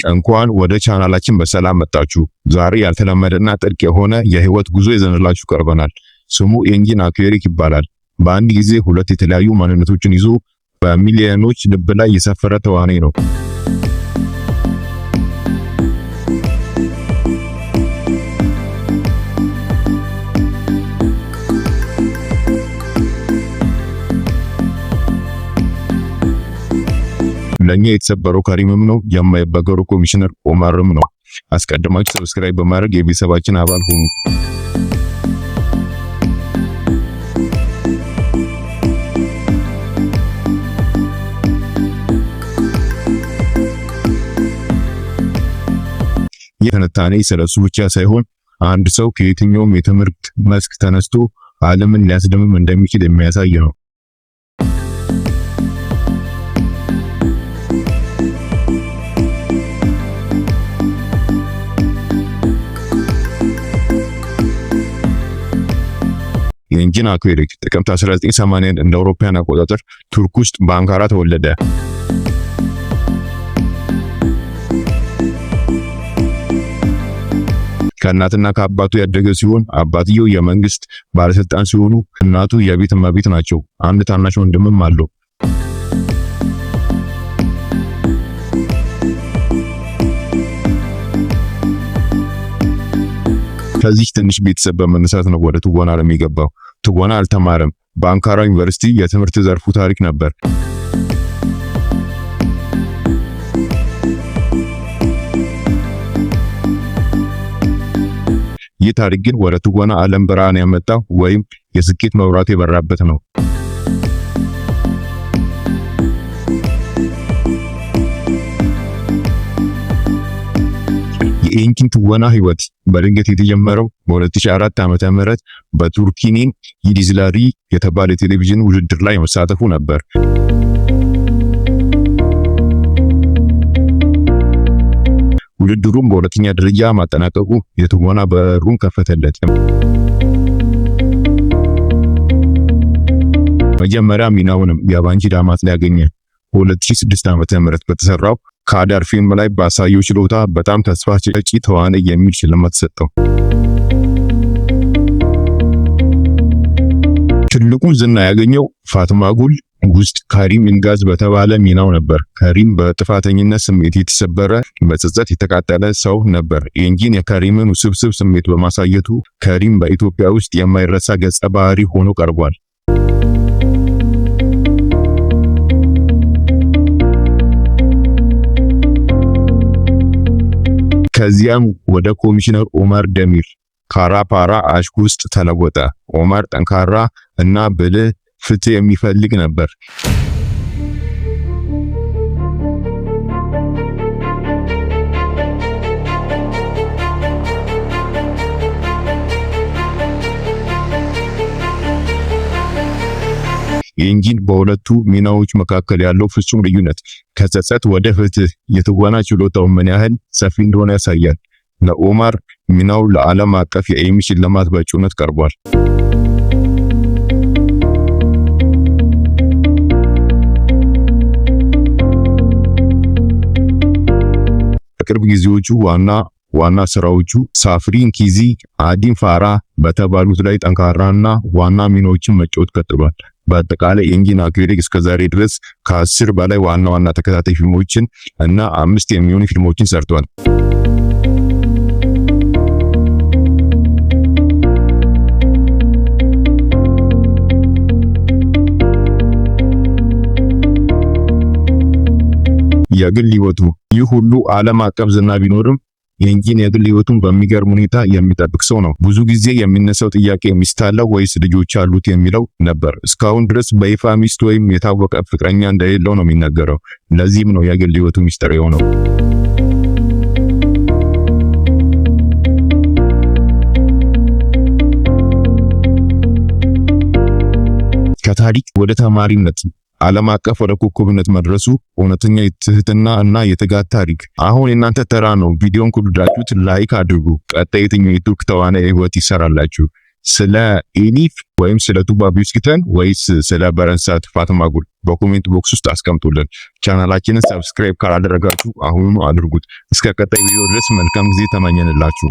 እንኳን ወደ ቻናላችን በሰላም መጣችሁ። ዛሬ ያልተለመደና ጥልቅ የሆነ የህይወት ጉዞ ይዘንላችሁ ቀርበናል። ስሙ ኤንጂን አኩዌሪክ ይባላል። በአንድ ጊዜ ሁለት የተለያዩ ማንነቶችን ይዞ በሚሊዮኖች ልብ ላይ የሰፈረ ተዋናይ ነው። ለኛ የተሰበረው ከሪምም ነው፣ የማይበገሩ ኮሚሽነር ኦማርም ነው። አስቀድማችሁ ሰብስክራይብ በማድረግ የቤተሰባችን አባል ሁኑ። የትንታኔ ስለሱ ብቻ ሳይሆን አንድ ሰው ከየትኛውም የትምህርት መስክ ተነስቶ ዓለምን ሊያስደምም እንደሚችል የሚያሳይ ነው። ኤንጂን አኩዌሪክ ጥቅምት 1981 እንደ አውሮፓውያን አቆጣጠር ቱርክ ውስጥ በአንካራ ተወለደ። ከእናትና ከአባቱ ያደገ ሲሆን አባትየው የመንግስት ባለስልጣን ሲሆኑ እናቱ የቤት እመቤት ናቸው። አንድ ታናሽ ወንድምም አለው። ከዚህ ትንሽ ቤተሰብ በመነሳት ነው ወደ ትወና ዓለም የገባው። ትወና አልተማረም። በአንካራ ዩኒቨርሲቲ የትምህርት ዘርፉ ታሪክ ነበር። ይህ ታሪክ ግን ወደ ትወና ዓለም ብርሃን ያመጣው ወይም የስኬት መብራት የበራበት ነው። የኤንጂን ትወና ህይወት በድንገት የተጀመረው በ2004 ዓመተ ምህረት በቱርኪኒን ይዲዝላሪ የተባለ ቴሌቪዥን ውድድር ላይ መሳተፉ ነበር። ውድድሩም በሁለተኛ ደረጃ ማጠናቀቁ የትወና በሩን ከፈተለት። መጀመሪያ ሚናውንም የባንጂ ዳማት ላይ ያገኘ። በ2006 ዓመተ ምህረት በተሰራው ካዳር ፊልም ላይ ባሳየው ችሎታ በጣም ተስፋ ሰጪ ተዋናይ የሚል ሽልማት ተሰጠው። ትልቁን ዝና ያገኘው ፋትማ ጉል ውስጥ ካሪም ኢንጋዝ በተባለ ሚናው ነበር። ካሪም በጥፋተኝነት ስሜት የተሰበረ በጸጸት የተቃጠለ ሰው ነበር። ኤንጂን የካሪምን ውስብስብ ስሜት በማሳየቱ ካሪም በኢትዮጵያ ውስጥ የማይረሳ ገጸ ባህሪ ሆኖ ቀርቧል። ከዚያም ወደ ኮሚሽነር ኦማር ደሚር ካራፓራ አሽክ ውስጥ ተለወጠ። ኦማር ጠንካራ እና ብልህ ፍትህ የሚፈልግ ነበር። ኤንጂን በሁለቱ ሚናዎች መካከል ያለው ፍጹም ልዩነት ከጸጸት ወደ ፍትህ የትወና ችሎታው ምን ያህል ሰፊ እንደሆነ ያሳያል። ለኦማር ሚናው ለዓለም አቀፍ የኤሚ ሽልማት በእጩነት ቀርቧል። በቅርብ ጊዜዎቹ ዋና ስራዎቹ ሳፍሪን ኪዚ፣ አዲን ፋራ በተባሉት ላይ ጠንካራና ዋና ሚናዎችን መጫወት ቀጥሏል። በአጠቃላይ ኤንጂን አኩዌሪክ እስከዛሬ ድረስ ከ10 በላይ ዋና ተከታታይ ፊልሞችን እና 5 የሚሆኑ ፊልሞችን ሰርቷል። የግል ህይወቱ ይህ ሁሉ ዓለም አቀፍ ዝና ቢኖርም ኤንጂን የግል ህይወቱን በሚገርም ሁኔታ የሚጠብቅ ሰው ነው። ብዙ ጊዜ የሚነሳው ጥያቄ ሚስት አለው ወይስ ልጆች አሉት የሚለው ነበር። እስካሁን ድረስ በይፋ ሚስት ወይም የታወቀ ፍቅረኛ እንደሌለው ነው የሚነገረው። ለዚህም ነው የግል ህይወቱ ሚስጥር የሆነው። ከታሪክ ወደ ተማሪነት ዓለም አቀፍ ወደ ኮከብነት መድረሱ እውነተኛ የትህትና እና የትጋት ታሪክ። አሁን የእናንተ ተራ ነው። ቪዲዮን ከወደዳችሁት ላይክ አድርጉ። ቀጣይ የትኛው የቱርክ ተዋናይ ህይወት ይሰራላችሁ? ስለ ኤሊፍ ወይም ስለ ቱባ ቢስኪተን ወይስ ስለ በረንሳት ፋትማጉል በኮሜንት ቦክስ ውስጥ አስቀምጡልን። ቻናላችንን ሰብስክራይብ ካላደረጋችሁ አሁኑኑ አድርጉት። እስከ ቀጣይ ቪዲዮ ድረስ መልካም ጊዜ ተመኘንላችሁ።